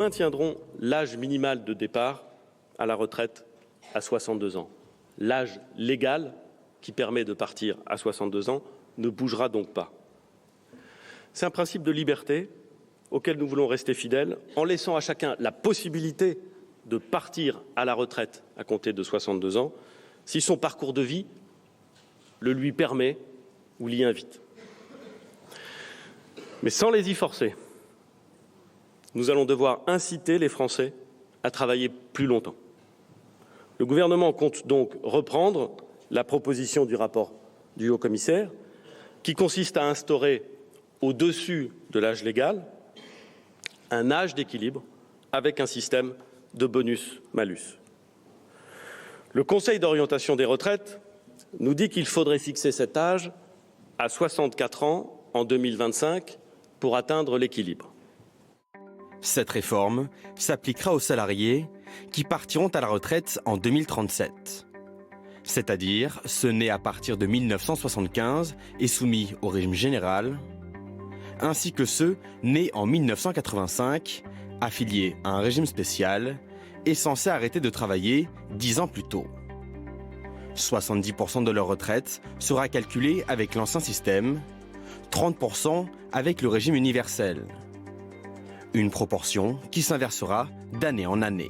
maintiendrons l'âge minimal de départ à la retraite à 62 ans. L'âge légal qui permet de partir à 62 ans ne bougera donc pas. C'est un principe de liberté auquel nous voulons rester fidèles en laissant à chacun la possibilité de partir à la retraite à compter de 62 ans si son parcours de vie le lui permet ou l'y invite. Mais sans les y forcer, nous allons devoir inciter les Français à travailler plus longtemps. Le gouvernement compte donc reprendre la proposition du rapport du haut-commissaire qui consiste à instaurer au-dessus de l'âge légal un âge d'équilibre avec un système de bonus-malus. Le Conseil d'orientation des retraites nous dit qu'il faudrait fixer cet âge à 64 ans en 2025 pour atteindre l'équilibre. Cette réforme s'appliquera aux salariés qui partiront à la retraite en 2037, c'est-à-dire ceux nés à partir de 1975 et soumis au régime général, ainsi que ceux nés en 1985, affiliés à un régime spécial et censés arrêter de travailler 10 ans plus tôt. 70% de leur retraite sera calculée avec l'ancien système, 30% avec le régime universel. Une proportion qui s'inversera d'année en année.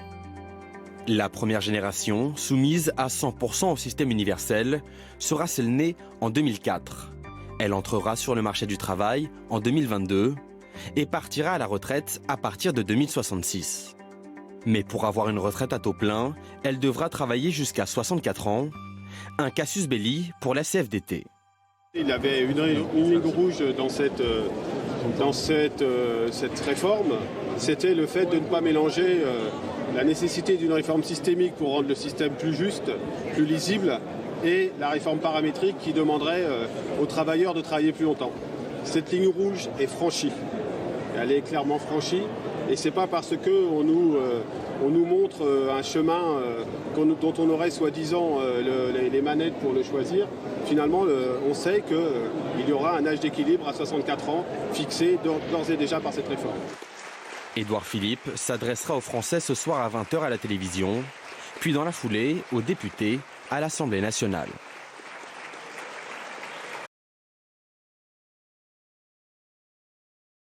La première génération, soumise à 100% au système universel, sera celle née en 2004. Elle entrera sur le marché du travail en 2022 et partira à la retraite à partir de 2066. Mais pour avoir une retraite à taux plein, elle devra travailler jusqu'à 64 ans, un casus belli pour la CFDT. Il y avait une ligne rouge dans cette réforme, c'était le fait de ne pas mélanger la nécessité d'une réforme systémique pour rendre le système plus juste, plus lisible, et la réforme paramétrique qui demanderait aux travailleurs de travailler plus longtemps. Cette ligne rouge est franchie, elle est clairement franchie, et c'est pas parce qu'on nous montre un chemin dont on aurait soi-disant les manettes pour le choisir. Finalement, on sait qu'il y aura un âge d'équilibre à 64 ans fixé d'ores et déjà par cette réforme. Édouard Philippe s'adressera aux Français ce soir à 20h à la télévision, puis dans la foulée aux députés à l'Assemblée nationale.